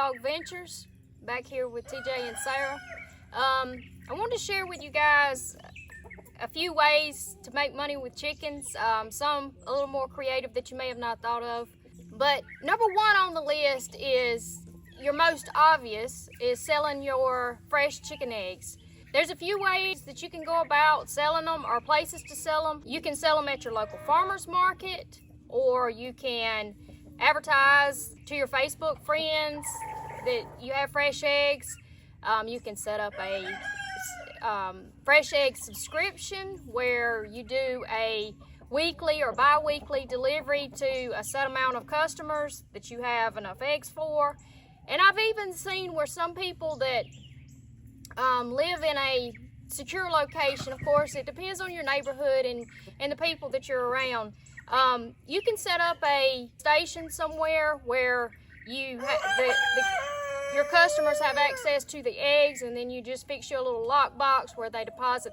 Dog Ventures, back here with TJ and Sarah. I wanted to share with you guys a few ways to make money with chickens, some a little more creative that you may have not thought of. But number one on the list is, your most obvious, is selling your fresh chicken eggs. There's a few ways that you can go about selling them, or places to sell them. You can sell them at your local farmer's market, or you can advertise to your Facebook friends that you have fresh eggs. You can set up a fresh egg subscription where you do a weekly or bi-weekly delivery to a set amount of customers that you have enough eggs for. And I've even seen where some people that live in a secure location, of course it depends on your neighborhood and the people that you're around, you can set up a station somewhere where you your customers have access to the eggs, and then you just fix your little lock box where they deposit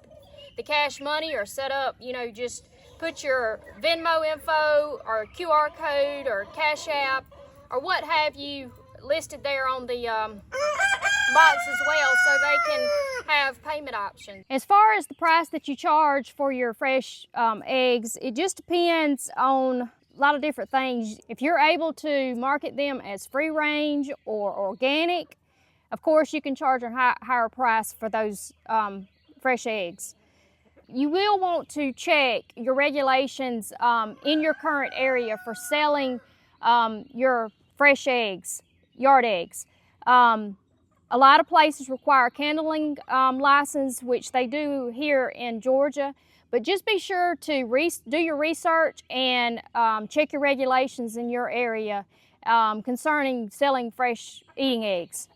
the cash money, or set up, just put your Venmo info or QR code or Cash App or what have you listed there on the box as well, so they can have payment options. As far as the price that you charge for your fresh eggs, it just depends on a lot of different things. If you're able to market them as free range or organic, of course you can charge a higher price for those fresh eggs. You will want to check your regulations in your current area for selling your fresh eggs, yard eggs. A lot of places require a kennelling license, which they do here in Georgia. But just be sure to do your research and check your regulations in your area concerning selling fresh eating eggs.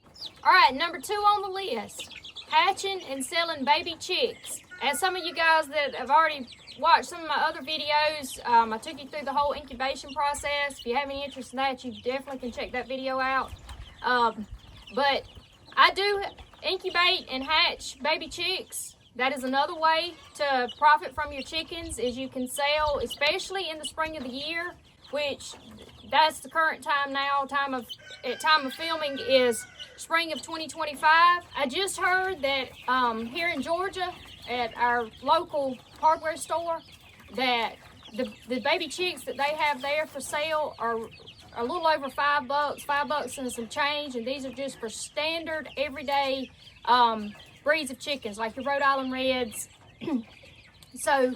All right, number two on the list, hatching and selling baby chicks. As some of you guys that have already watched some of my other videos, I took you through the whole incubation process. If you have any interest in that, you definitely can check that video out. But I do incubate and hatch baby chicks. That is another way to profit from your chickens, is you can sell, especially in the spring of the year, which that's the current time now. Time of filming is spring of 2025. I just heard that here in Georgia at our local hardware store that the baby chicks that they have there for sale are a little over $5, $5 and some change, and these are just for standard everyday breeds of chickens, like your Rhode Island Reds. So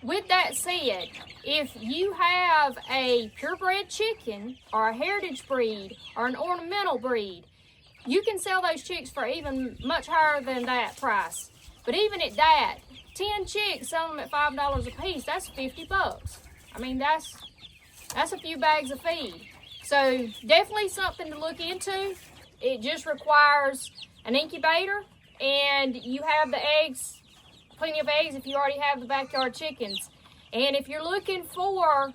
with that said, if you have a purebred chicken or a heritage breed or an ornamental breed, you can sell those chicks for even much higher than that price. But even at that, 10 chicks, selling them at $5 a piece, that's $50. I mean, that's a few bags of feed. So definitely something to look into. It just requires an incubator, and you have the eggs, plenty of eggs if you already have the backyard chickens. And if you're looking for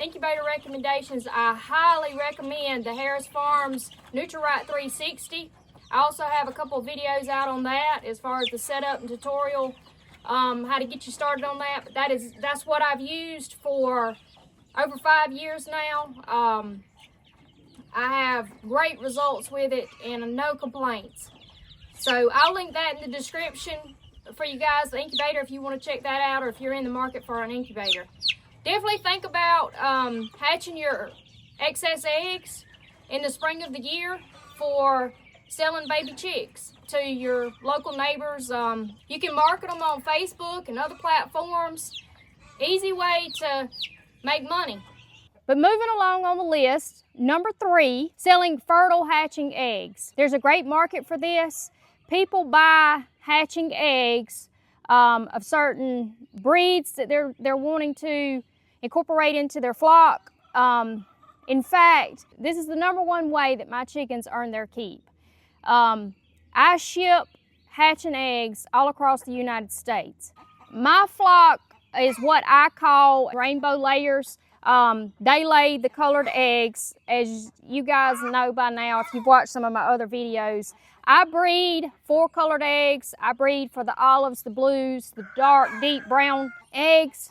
incubator recommendations, I highly recommend the Harris Farms Nutri-Right 360. I also have a couple of videos out on that as far as the setup and tutorial, how to get you started on that. But that's what I've used for over 5 years now. I have great results with it and no complaints. So I'll link that in the description for you guys, the incubator, if you want to check that out, or if you're in the market for an incubator. Definitely think about hatching your excess eggs in the spring of the year for selling baby chicks to your local neighbors. You can market them on Facebook and other platforms. Easy way to make money. But moving along on the list, number 3, selling fertile hatching eggs. There's a great market for this. People buy hatching eggs of certain breeds that they're wanting to incorporate into their flock. In fact, this is the number one way that my chickens earn their keep. I ship hatching eggs all across the United States. My flock is what I call rainbow layers. They lay the colored eggs, as you guys know by now if you've watched some of my other videos. I breed 4 colored eggs. I breed for the olives, the blues, the dark, deep brown eggs.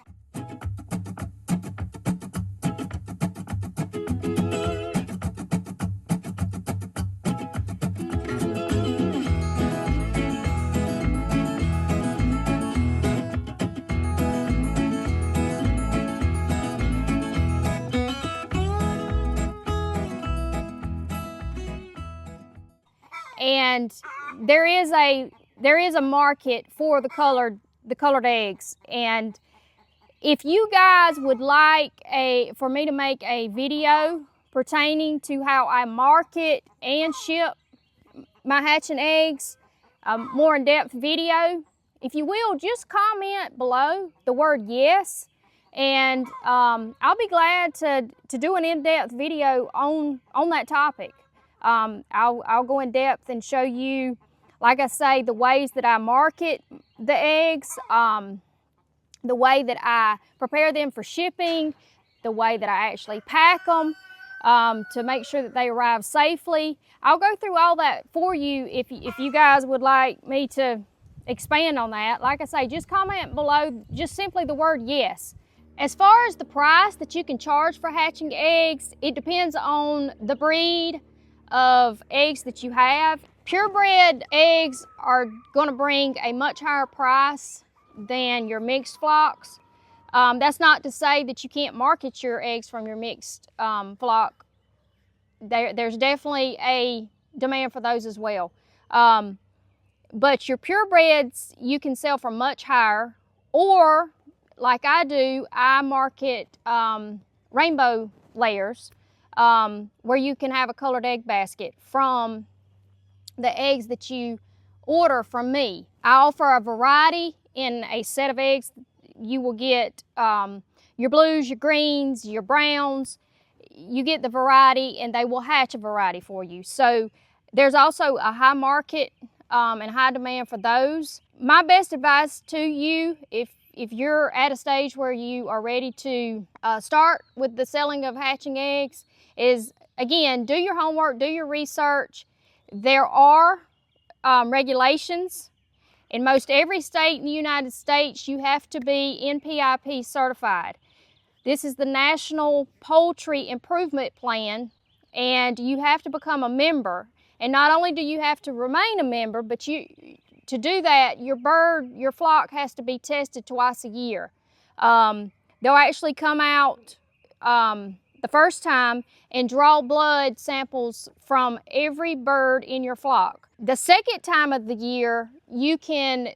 and there is a market for the colored eggs. And if you guys would like for me to make a video pertaining to how I market and ship my hatching eggs, more in-depth video, if you will, just comment below the word yes, and I'll be glad to do an in-depth video on that topic. I'll go in depth and show you, like I say, the ways that I market the eggs, the way that I prepare them for shipping, the way that I actually pack them to make sure that they arrive safely. I'll go through all that for you if you guys would like me to expand on that. Like I say, just comment below just simply the word yes. As far as the price that you can charge for hatching eggs, it depends on the breed of eggs that you have. Purebred eggs are going to bring a much higher price than your mixed flocks. That's not to say that you can't market your eggs from your mixed flock. There's definitely a demand for those as well. But your purebreds you can sell for much higher, or like I do, I market rainbow layers where you can have a colored egg basket from the eggs that you order from me. I offer a variety in a set of eggs. You will get your blues, your greens, your browns. You get the variety, and they will hatch a variety for you. So there's also a high market and high demand for those. My best advice to you, if you're at a stage where you are ready to start with the selling of hatching eggs, is, again, do your homework, do your research. There are regulations. In most every state in the United States, you have to be NPIP certified. This is the National Poultry Improvement Plan, and you have to become a member. And not only do you have to remain a member, but to do that, your flock has to be tested twice a year. They'll actually come out the first time and draw blood samples from every bird in your flock. The second time of the year, you can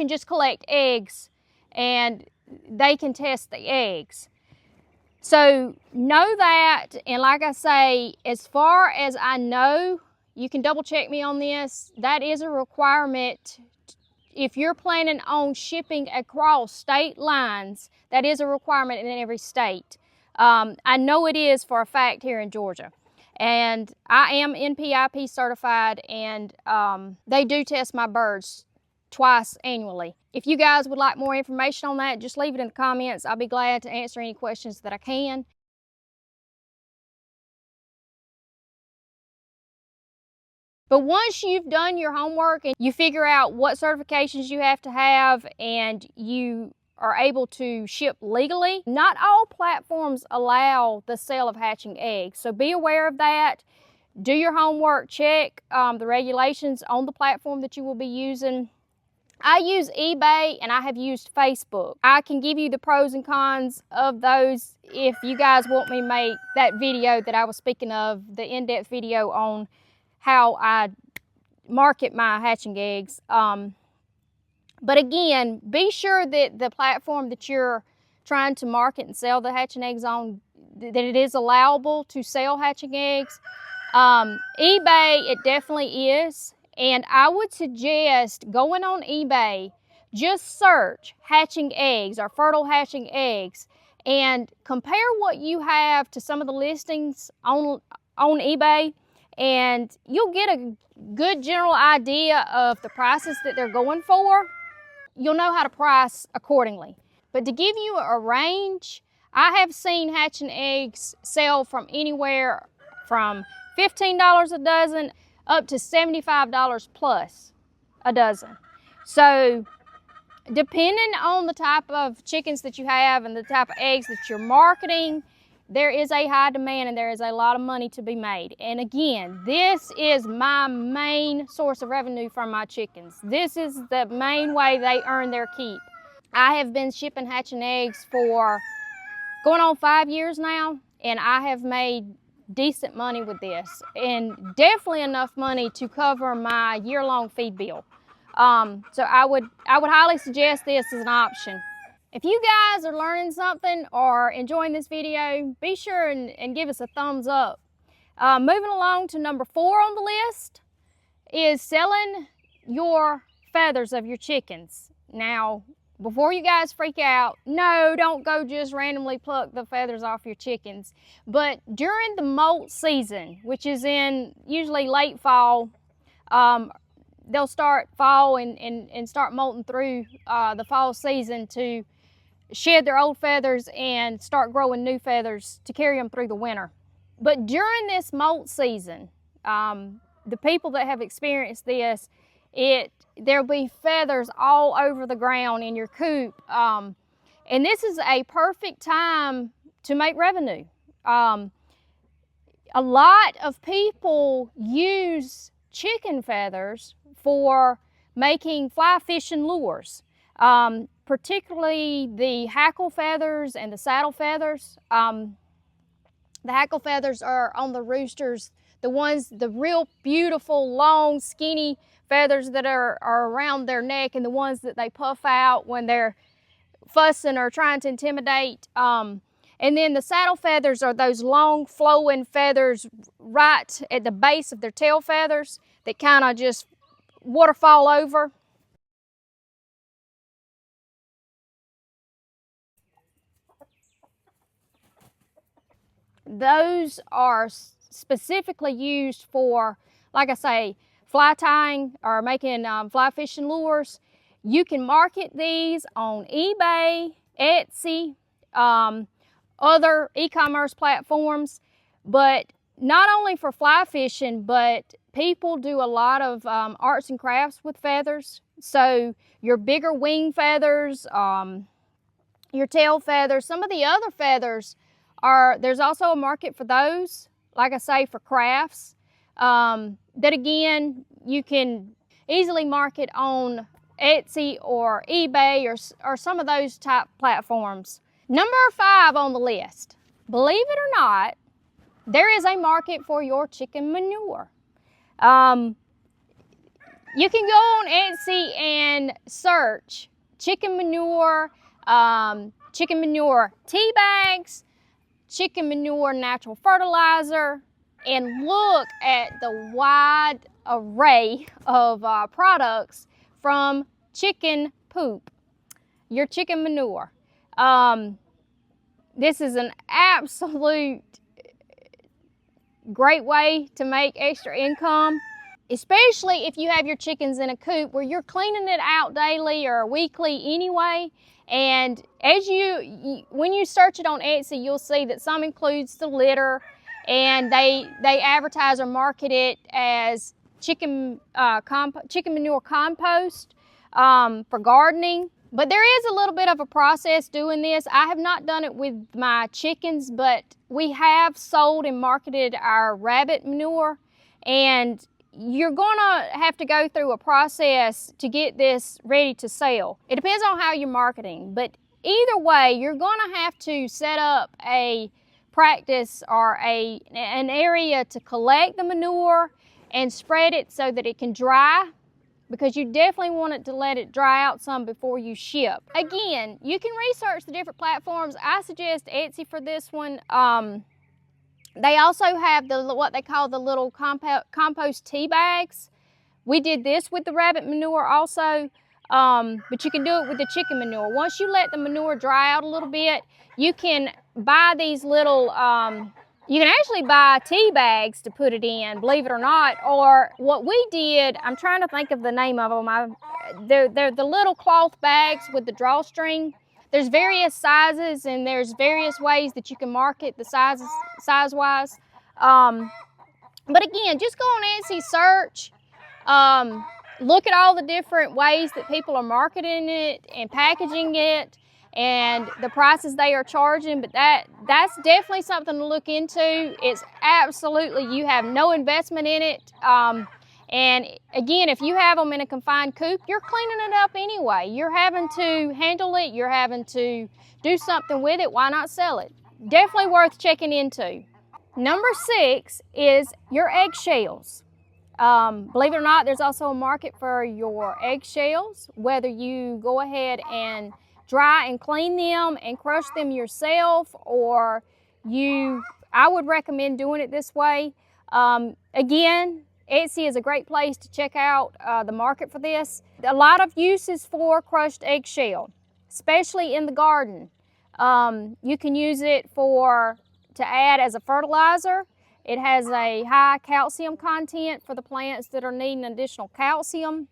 just collect eggs, and they can test the eggs. So know that, and like I say, as far as I know, you can double check me on this, that is a requirement. If you're planning on shipping across state lines, that is a requirement in every state. I know it is for a fact here in Georgia. And I am NPIP certified, and they do test my birds twice annually. If you guys would like more information on that, just leave it in the comments. I'll be glad to answer any questions that I can. But once you've done your homework and you figure out what certifications you have to have, and you are able to ship legally, not all platforms allow the sale of hatching eggs. So be aware of that. Do your homework, check the regulations on the platform that you will be using. I use eBay and I have used Facebook. I can give you the pros and cons of those if you guys want me to make that video that I was speaking of, the in-depth video on how I market my hatching eggs. But again, be sure that the platform that you're trying to market and sell the hatching eggs on, that it is allowable to sell hatching eggs. eBay, it definitely is. And I would suggest going on eBay, just search hatching eggs or fertile hatching eggs, and compare what you have to some of the listings on eBay, and you'll get a good general idea of the prices that they're going for. You'll know how to price accordingly. But to give you a range, I have seen hatching eggs sell from anywhere from $15 a dozen up to $75 plus a dozen. So depending on the type of chickens that you have and the type of eggs that you're marketing, there is a high demand and there is a lot of money to be made. And again, this is my main source of revenue from my chickens. This is the main way they earn their keep. I have been shipping hatching eggs for going on 5 years now, and I have made decent money with this, and definitely enough money to cover my year-long feed bill. So I would highly suggest this as an option. If you guys are learning something or enjoying this video, be sure and give us a thumbs up. Moving along to number 4 on the list is selling your feathers of your chickens. Now, before you guys freak out, no, don't go just randomly pluck the feathers off your chickens. But during the molt season, which is in usually late fall, they'll start fall and start molting through the fall season to shed their old feathers and start growing new feathers to carry them through the winter. But during this molt season, the people that have experienced this, there'll be feathers all over the ground in your coop. And this is a perfect time to make revenue. A lot of people use chicken feathers for making fly fishing lures, particularly the hackle feathers and the saddle feathers. The hackle feathers are on the roosters, the real beautiful, long, skinny feathers that are around their neck, and the ones that they puff out when they're fussing or trying to intimidate. And then the saddle feathers are those long, flowing feathers right at the base of their tail feathers that kind of just waterfall over. Those are specifically used for, like I say, fly tying or making fly fishing lures. You can market these on eBay, Etsy, other e-commerce platforms, but not only for fly fishing, but people do a lot of arts and crafts with feathers. So your bigger wing feathers, your tail feathers, some of the other feathers there's also a market for those, like I say, for crafts. That again, you can easily market on Etsy or eBay or some of those type platforms. Number 5 on the list, believe it or not, there is a market for your chicken manure. You can go on Etsy and search chicken manure tea bags, chicken manure natural fertilizer, and look at the wide array of products from chicken poop, your chicken manure. This is an absolute great way to make extra income, especially if you have your chickens in a coop where you're cleaning it out daily or weekly anyway. And as when you search it on Etsy, you'll see that some includes the litter, and they advertise or market it as chicken manure compost for gardening. But there is a little bit of a process doing this. I have not done it with my chickens, but we have sold and marketed our rabbit manure, and you're gonna have to go through a process to get this ready to sell. It depends on how you're marketing, but either way, you're gonna have to set up a practice or an area to collect the manure and spread it so that it can dry, because you definitely want it to let it dry out some before you ship. Again, you can research the different platforms. I suggest Etsy for this one. They also have what they call the little compost tea bags. We did this with the rabbit manure also, but you can do it with the chicken manure. Once you let the manure dry out a little bit, you can buy these little, you can actually buy tea bags to put it in, believe it or not. Or what we did, I'm trying to think of the name of them. They're the little cloth bags with the drawstring. There's various sizes, and there's various ways that you can market the sizes, size-wise. But again, just go on Etsy, search, look at all the different ways that people are marketing it and packaging it, and the prices they are charging. But that's definitely something to look into. It's absolutely, you have no investment in it. And again, if you have them in a confined coop, you're cleaning it up anyway. You're having to handle it. You're having to do something with it. Why not sell it? Definitely worth checking into. Number 6 is your eggshells. Believe it or not, there's also a market for your eggshells, whether you go ahead and dry and clean them and crush them yourself, or I would recommend doing it this way. Again, Etsy is a great place to check out the market for this. A lot of uses for crushed eggshell, especially in the garden. You can use it to add as a fertilizer. It has a high calcium content for the plants that are needing additional calcium.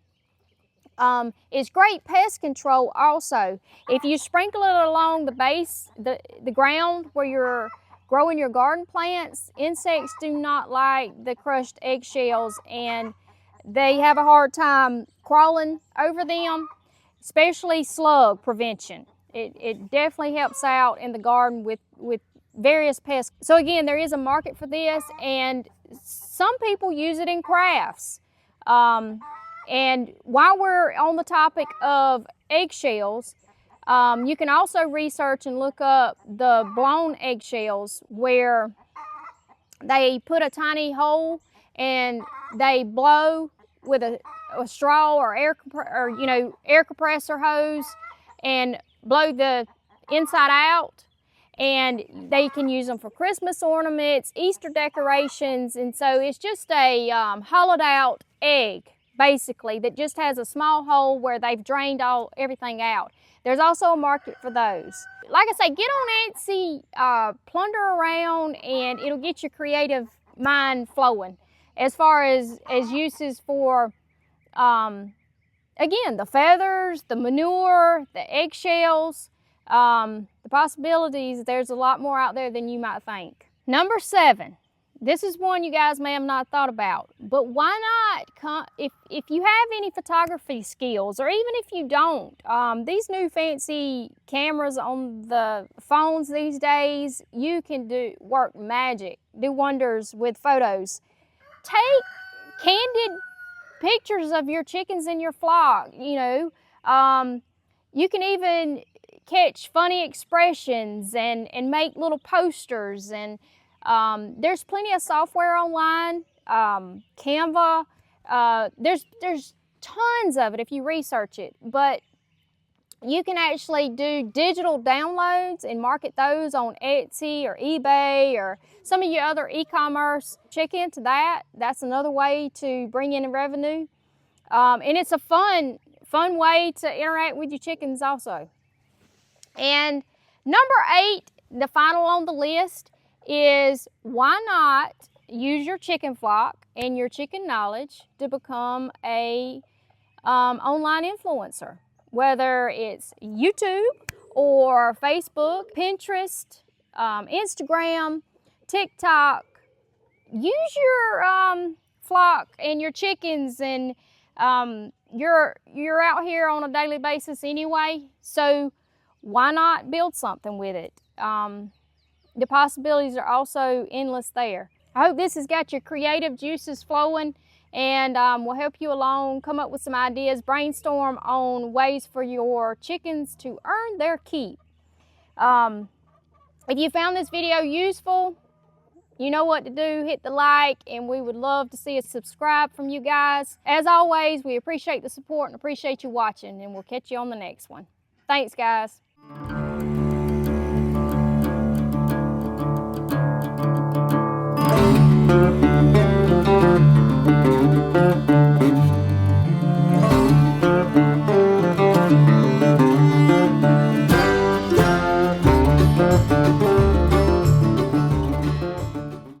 It's great pest control also. If you sprinkle it along the base, the ground where you're growing your garden plants, insects do not like the crushed eggshells, and they have a hard time crawling over them, especially slug prevention. It definitely helps out in the garden with various pests. So again, there is a market for this, and some people use it in crafts. And while we're on the topic of eggshells, you can also research and look up the blown eggshells, where they put a tiny hole and they blow with a straw or air compressor hose and blow the inside out. And they can use them for Christmas ornaments, Easter decorations, and so it's just a hollowed out egg, basically, that just has a small hole where they've drained everything out. There's also a market for those. Like I say, get on Etsy, plunder around, and it'll get your creative mind flowing as far as uses for, again, the feathers, the manure, the eggshells. The possibilities, there's a lot more out there than you might think. Number 7, this is one you guys may have not thought about, but why not, if you have any photography skills, or even if you don't, these new fancy cameras on the phones these days, you can work magic, do wonders with photos. Take candid pictures of your chickens in your flock, you can even catch funny expressions and make little posters, and there's plenty of software online, Canva, there's tons of it if you research it, but you can actually do digital downloads and market those on Etsy or eBay or some of your other e-commerce. Check into that. That's another way to bring in revenue, and it's a fun way to interact with your chickens also. And number 8, the final on the list, is why not use your chicken flock and your chicken knowledge to become a online influencer, whether it's YouTube or Facebook, Pinterest, Instagram, TikTok. Use your flock and your chickens, and you're out here on a daily basis anyway, so why not build something with it? The possibilities are also endless there. I hope this has got your creative juices flowing, and will help you along, come up with some ideas, brainstorm on ways for your chickens to earn their keep. If you found this video useful, you know what to do. Hit the like, and we would love to see a subscribe from you guys. As always, we appreciate the support and appreciate you watching, and we'll catch you on the next one. Thanks, guys.